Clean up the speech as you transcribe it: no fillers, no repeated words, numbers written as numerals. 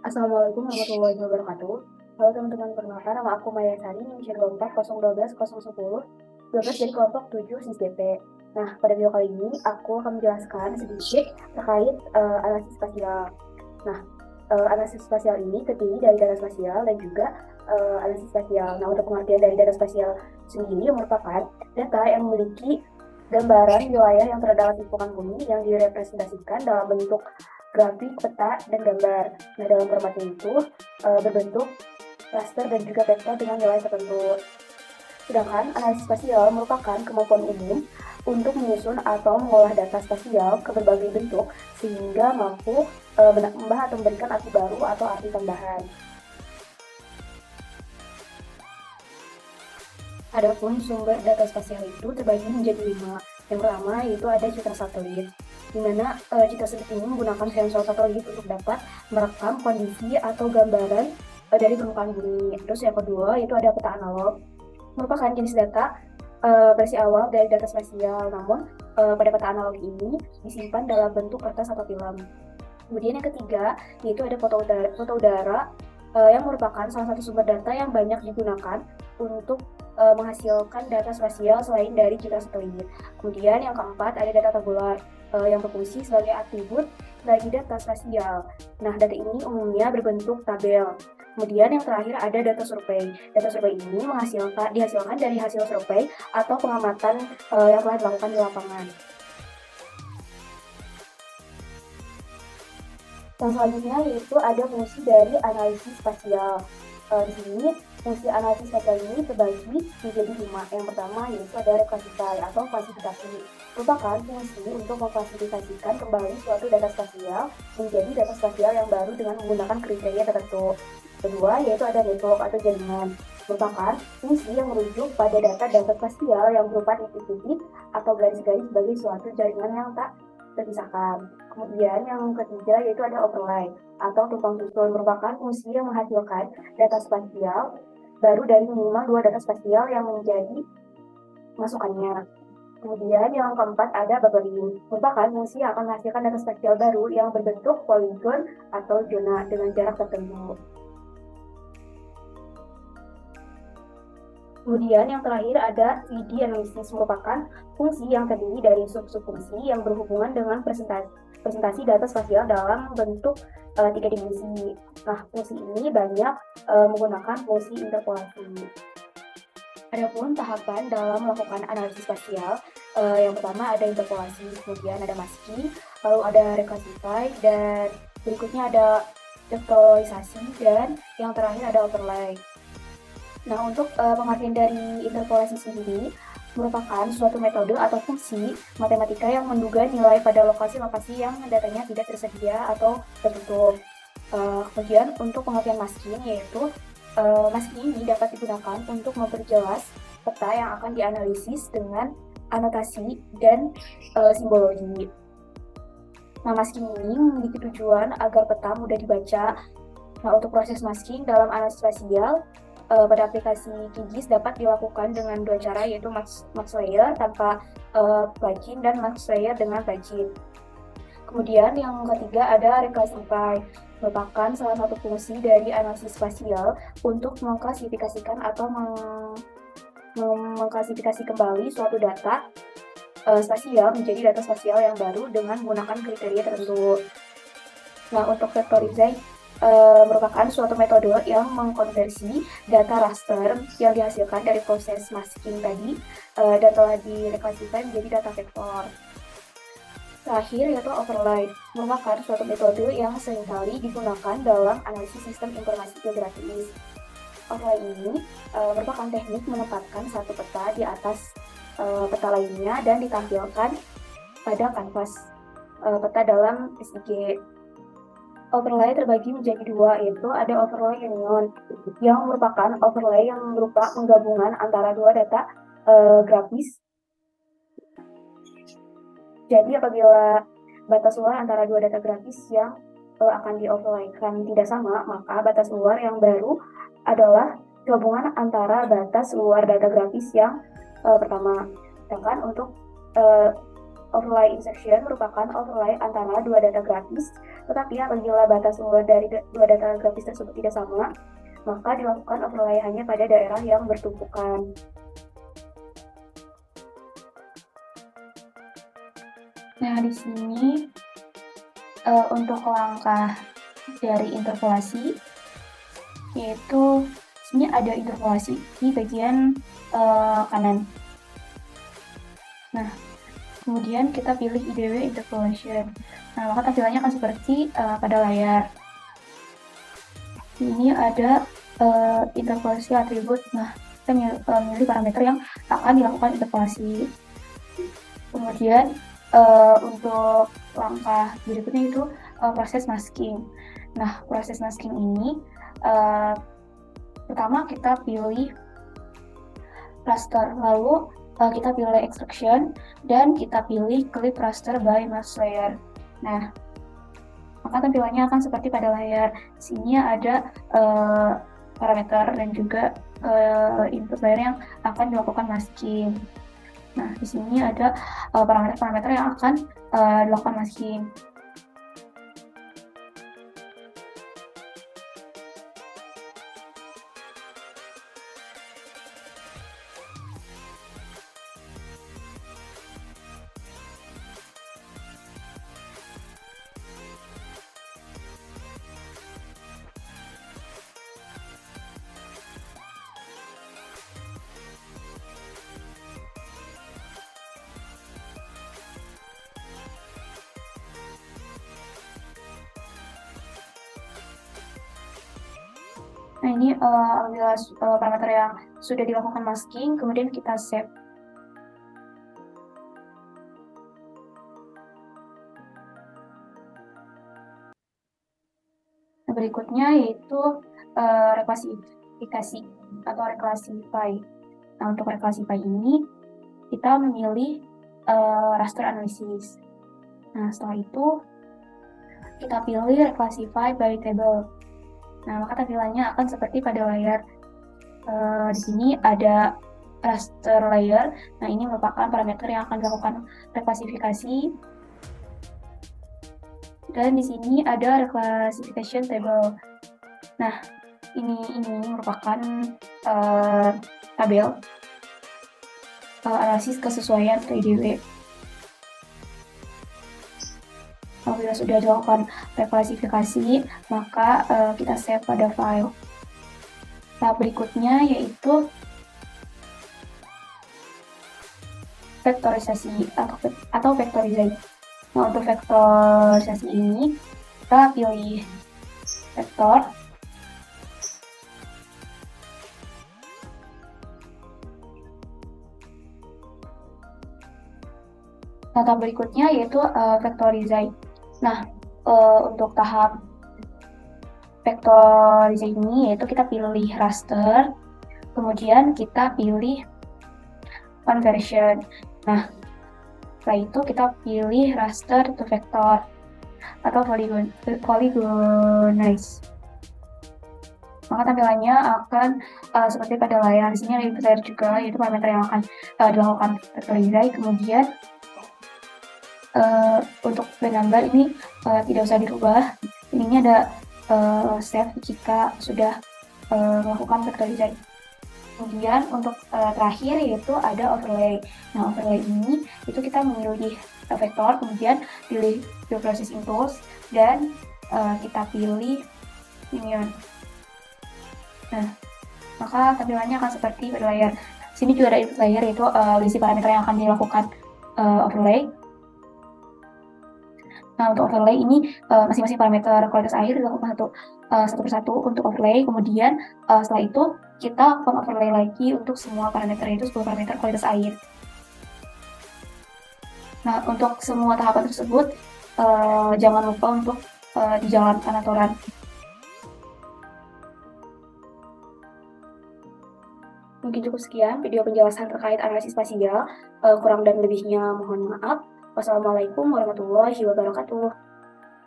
Assalamualaikum warahmatullahi wabarakatuh. Halo teman-teman, perkenalkan nama aku Maya Sari, NIM 24 012 010 dari kelompok 7 SISDP. Nah, pada video kali ini aku akan menjelaskan sedikit terkait analisis spasial. Nah, analisis spasial ini terdiri dari data spasial dan juga analisis spasial. Nah, untuk pengertian dari data spasial sendiri merupakan data yang memiliki gambaran wilayah yang terdapat di permukaan bumi yang direpresentasikan dalam bentuk grafik, peta, dan gambar. Nah, dalam formatnya itu berbentuk raster dan juga vektor dengan nilai tertentu. Sedangkan analisis spasial merupakan kemampuan umum untuk menyusun atau mengolah data spasial ke berbagai bentuk sehingga mampu menambah atau memberikan arti baru atau arti tambahan. Adapun sumber data spasial itu terbagi menjadi 5. Yang pertama yaitu ada citra satelit, di mana citra satelit ini menggunakan sensor satelit untuk dapat merekam kondisi atau gambaran dari permukaan bumi. Terus yang kedua yaitu ada peta analog, merupakan jenis data versi awal dari data spasial, namun pada peta analog ini disimpan dalam bentuk kertas atau film. Kemudian yang ketiga yaitu ada foto udara yang merupakan salah satu sumber data yang banyak digunakan untuk menghasilkan data spasial selain dari citra satelit. Kemudian yang keempat ada data tabular yang berfungsi sebagai atribut bagi data spasial. Nah, data ini umumnya berbentuk tabel. Kemudian yang terakhir ada data survei. Data survei ini dihasilkan dari hasil survei atau pengamatan yang telah dilakukan di lapangan. Yang selanjutnya yaitu ada fungsi dari analisis spasial. Di sini fungsi analisis spasial ini terbagi menjadi 5. Yang pertama yaitu ada reclassify atau klasifikasi. Merupakan fungsi untuk mengklasifikasikan kembali suatu data spasial menjadi data spasial yang baru dengan menggunakan kriteria tertentu. Kedua yaitu ada network atau jaringan. Merupakan fungsi yang merujuk pada data spasial yang berupa titik-titik atau garis-garis sebagai suatu jaringan yang tak terpisahkan. Kemudian yang ketiga yaitu ada overlay atau tumpang susun, merupakan fungsi yang menghasilkan data spasial baru dari minimal 2 data spasial yang menjadi masukannya. Kemudian yang keempat ada bubbling, merupakan fungsi yang akan menghasilkan data spasial baru yang berbentuk poligon atau zona dengan jarak tertentu. Kemudian yang terakhir ada 3D analysis, merupakan fungsi yang terdiri dari sub-fungsi yang berhubungan dengan presentasi data spasial dalam bentuk 3 dimensi. Nah, fungsi ini banyak menggunakan fungsi interpolasi. Adapun tahapan dalam melakukan analisis spasial, yang pertama ada interpolasi, kemudian ada masking, lalu ada reclassify, dan berikutnya ada vektorisasi, dan yang terakhir ada overlay. Nah, untuk pengertian dari interpolasi sendiri merupakan suatu metode atau fungsi matematika yang menduga nilai pada lokasi-lokasi yang datanya tidak tersedia atau tertutup. Kemudian untuk pengertian masking yaitu masking ini dapat digunakan untuk memperjelas peta yang akan dianalisis dengan anotasi dan simbologi. Nah, masking ini memiliki tujuan agar peta mudah dibaca. Nah, untuk proses masking dalam analisis spasial pada aplikasi QGIS dapat dilakukan dengan 2 cara, yaitu mask layer tanpa plugin dan mask layer dengan plugin. Kemudian yang ketiga ada reclassify, merupakan salah satu fungsi dari analisis spasial untuk mengklasifikasikan atau mengklasifikasi kembali suatu data spasial menjadi data spasial yang baru dengan menggunakan kriteria tertentu. Nah, untuk vektorisasi merupakan suatu metode yang mengkonversi data raster yang dihasilkan dari proses masking tadi dan telah direklasifikasi menjadi data vektor. Terakhir yaitu overlay, merupakan suatu metode yang seringkali digunakan dalam analisis sistem informasi geografis. Overlay ini merupakan teknik menempatkan satu peta di atas peta lainnya dan ditampilkan pada kanvas peta dalam SIG. Overlay terbagi menjadi 2, yaitu ada overlay union yang merupakan overlay yang berupa penggabungan antara 2 data grafis. Jadi apabila batas luar antara 2 data grafis yang akan dioverlaykan tidak sama, maka batas luar yang baru adalah gabungan antara batas luar data grafis yang pertama. Sedangkan untuk overlay insertion merupakan overlay antara dua data grafis, tetapi apabila batas luar dari dua data grafis tersebut tidak sama, maka dilakukan overlay hanya pada daerah yang bertumpukan. Nah, di sini untuk langkah dari interpolasi, yaitu sini ada interpolasi di bagian kanan. Nah, kemudian kita pilih IDW interpolation. Nah, maka tampilannya akan seperti pada layar. Ini ada interpolasi atribut. Nah, kita memilih parameter yang akan dilakukan interpolasi. Kemudian untuk langkah berikutnya itu proses masking. Nah, proses masking ini pertama kita pilih raster, lalu kita pilih extraction, dan kita pilih clip raster by mask layer. Nah, maka tampilannya akan seperti pada layar. Di sini ada parameter dan juga input layer yang akan dilakukan masking. Nah, di sini ada parameter-parameter yang akan dilakukan masking. Nah, ini apabila parameter yang sudah dilakukan masking, kemudian kita save. Nah, berikutnya yaitu reklasifikasi atau reclassify. Nah, untuk reclassify ini kita memilih raster analysis. Nah, setelah itu kita pilih reclassify by table. Nah, maka tampilannya akan seperti pada layar. Di sini ada raster layer. Nah, ini merupakan parameter yang akan dilakukan reklasifikasi. Dan di sini ada reclassification table. Nah, ini merupakan tabel analisis kesesuaian atau IDW. Apabila sudah dilakukan reklasifikasi, maka kita save pada file. Tahap berikutnya yaitu vektorisasi atau vectorization. Nah, untuk vektorisasi ini kita pilih vektor. Nah, tahap berikutnya yaitu vectorization. Nah, untuk tahap vectorization ini yaitu kita pilih raster, kemudian kita pilih conversion. Nah, setelah itu kita pilih raster to vector atau polygonize. Maka tampilannya akan seperti pada layar. Di sini ada input layer juga, yaitu parameter yang akan dilakukan vectorize. Kemudian untuk gambar ini tidak usah dirubah. Ini ada save jika sudah melakukan vectorize. Kemudian untuk terakhir yaitu ada overlay. Nah, overlay ini itu kita memilih vektor, kemudian pilih bioprocessing tools, dan kita pilih minion. Nah, maka tampilannya akan seperti pada layar. Sini juga ada input layer, yaitu list parameter yang akan dilakukan overlay. Nah, untuk overlay ini masing-masing parameter kualitas air dilakukan satu persatu untuk overlay. Kemudian setelah itu kita overlay lagi untuk semua parameter, yaitu 10 parameter kualitas air. Nah, untuk semua tahapan tersebut jangan lupa untuk dijalankan aturan. Mungkin cukup sekian video penjelasan terkait analisis spasial. Kurang dan lebihnya mohon maaf. Wassalamualaikum warahmatullahi wabarakatuh.